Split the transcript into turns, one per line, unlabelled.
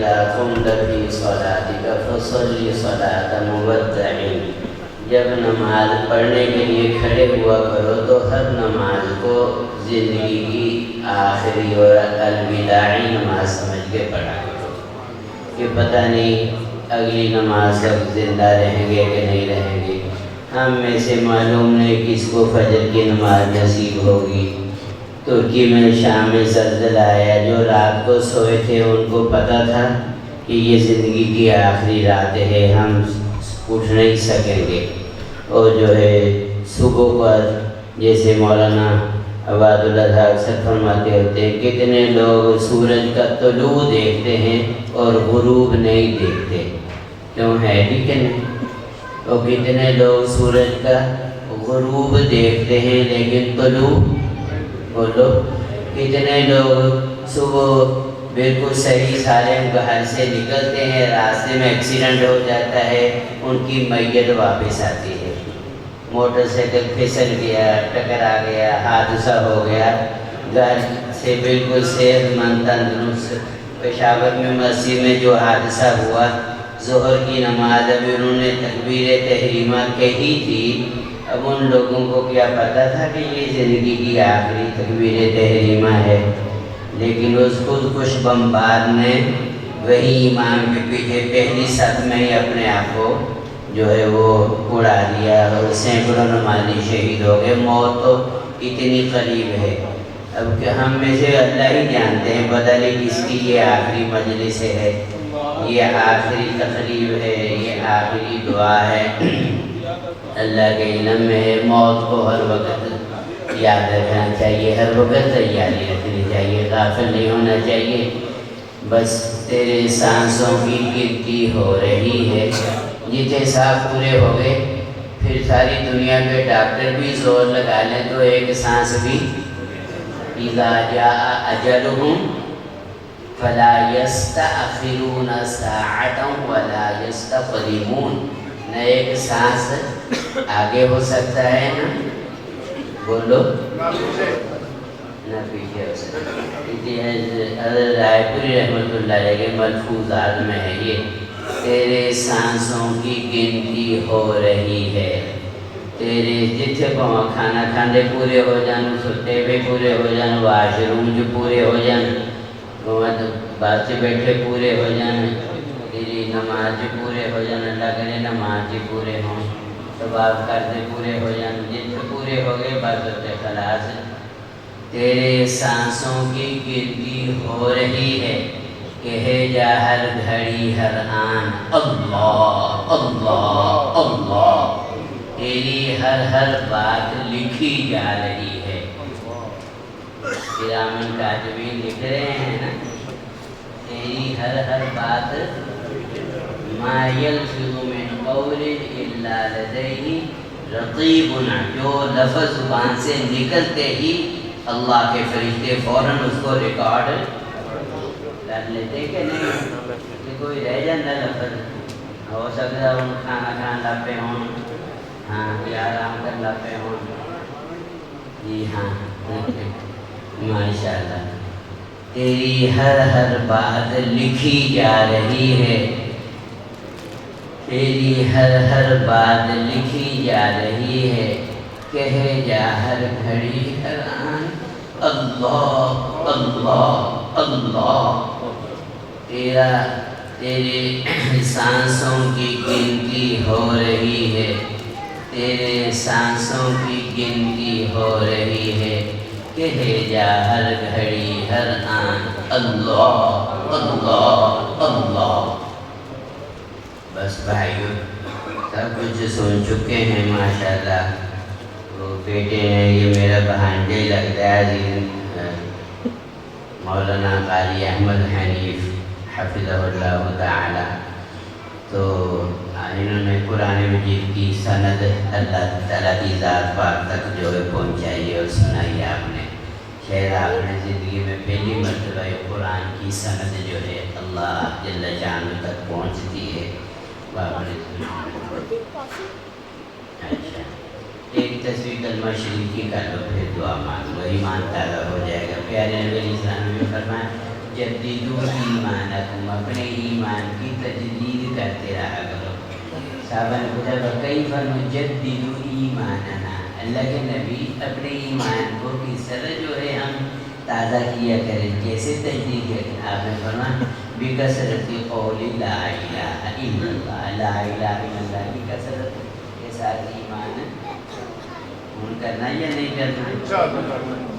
اذا قمت فی صلاتک فصلی صلاة مودع، جب نماز پڑھنے کے لیے کھڑے ہوا کرو تو ہر نماز کو زندگی کی آخری اور الوداعی نماز سمجھ کے پڑھا کرو کہ پتہ نہیں اگلی نماز تک زندہ رہیں گے کہ نہیں رہیں گے. ہم میں سے معلوم نہیں کس کو فجر کی نماز نصیب ہوگی. ترکی میں شام میں زلزلہ آیا، جو رات کو سوئے تھے ان کو پتہ تھا کہ یہ زندگی کی آخری رات ہے، ہم اٹھ نہیں سکیں گے. اور جو ہے صبح پر جیسے مولانا عباد اللہ اکثر فرماتے ہوتے ہیں کتنے لوگ سورج کا طلوع دیکھتے ہیں اور غروب نہیں دیکھتے. کیوں ہے ٹھیک ہے نا؟ اور کتنے لوگ سورج کا غروب دیکھتے ہیں لیکن طلوع بولو. کتنے لوگ صبح بالکل صحیح سالم گھر سے نکلتے ہیں، راستے میں ایکسیڈنٹ ہو جاتا ہے، ان کی میت واپس آتی ہے. موٹر سائیکل پھسل گیا، ٹکرا گیا، حادثہ ہو گیا، گھر سے بالکل صحت مند تندرست. پشاور میں مسجد میں جو حادثہ ہوا، ظہر کی نماز ابھی انہوں نے تکبیر تحریمہ کہی تھی، اب ان لوگوں کو کیا پتہ تھا کہ یہ زندگی کی آخری تکبیر تحریمہ ہے. لیکن اس خود کش بمبار نے وہی امام کے پیچھے پہلی صف میں ہی اپنے آپ کو جو ہے وہ اڑا دیا اور سینکڑوں نمازی شہید ہو گئے. موت تو اتنی قریب ہے. اب کہ ہم میں سے اللہ ہی جانتے ہیں پتہ نہیں کس کی یہ آخری مجلس ہے، یہ آخری تقریب ہے، یہ آخری دعا ہے. اللہ کے علم میں ہے. موت کو ہر وقت یاد رکھنا چاہیے، ہر وقت تیاری رکھنی چاہیے، غافل نہیں ہونا چاہیے. بس تیرے سانسوں کی گنتی ہو رہی ہے. جتنے سانس پورے ہو گئے پھر ساری دنیا کے ڈاکٹر بھی زور لگا لیں تو ایک سانس بھی اذا جاء اجلهم فلا يستأخرون ساعة ولا يستقدمون. نہ ایک سانس آگے ہو سکتا ہے نا بولو نہ پیچھے ہو سکتا ہے. حضرت رائے پوری رحمۃ اللہ علیہ کے ملفوظات میں ہے یہ تیرے سانسوں کی گنتی ہو رہی ہے. تیرے جتھے پاؤں کھانا کھاندے پورے ہو جان، ستے بھی پورے ہو جان، واش روم جو پورے ہو جان، بات سے بیٹھے پورے ہو جان، تیری نماز پورے ہو جان، اللہ کرے نماز پورے ہوں، ثواب کرتے پورے ہو جان، جتھے پورے ہو گئے بس ہوتے خلاص. تیرے سانسوں کی گنتی ہو رہی ہے، کہے جا ہر گھڑی ہر آن اللہ اللہ اللہ. تیری ہر ہر بات لکھی جا رہی ہے. کرامن کاتبین لکھ رہے ہیں نا تیری ہر ہر بات ما یلفظ من قول الا لدیہ رقیب، جو لفظ زبان سے نکلتے ہی اللہ کے فرشتے فوراً اس کو ریکارڈ کر لیتے کہ نہیں کہ کوئی رہ جاتا لفظ. ہو سکتا ہے ان کھانا کھان لپے ہوں، ہاں یا آرام کر لپے ہوں. جی ہاں ماشاء اللہ. تیری ہر ہر بات لکھی جا رہی ہے، تیری ہر ہر بات لکھی جا رہی ہے، کہے جا ہر گھڑی ہر آن اللہ اللہ اللہ. تیرے سانسوں کی گنتی ہو رہی ہے، تیرے سانسوں کی گنتی ہو رہی ہے، کہے جا ہر گھڑی ہر آن اللہ اللہ اللہ. بس بھائیو سب کچھ سن چکے ہیں ماشاءاللہ. وہ بیٹے ہیں یہ میرا بھانجے لگتا ہے عزیز مولانا قاری احمد حنیف حفظہ اللہ تعالی. تو انہوں نے قرآن مجید کی سند اللہ تعالیٰ کی ذات پاک تک جو ہے پہنچائی اور سنائی آپ نے. شاید آپ نے زندگی میں پہلی مرتبہ قرآن کی سند جو ہے اللہ جل جانہ تک پہنچتی ہے. آپ نے اچھا ایک تصویر کلمہ شریف کی کر لو پھر دعا مانگو، ایمان تازہ ہو جائے گا. پیارے نبی علیہ السلام نے فرمایا جدیدو ایمانکم تم اپنے ایمان کی تجدید کرتے رہا کرو. صحابہ نے پوچھا وَكَيْفَ نُجَدِّدُ ایماننا, اللہ کے نبی اپنے ایمان کو کس طرح جو ہے ہم تازہ کیا کریں, کیسے تجدید کریں؟ آپ نے فرمایا بِكَثْرَةِ قَوْلِ لَا إِلَٰهَ إِلَّا اللَّهُ, لا الہ الا اللہ کی کثرت کے ساتھ ایمان کرنا یا نہیں کرنا؟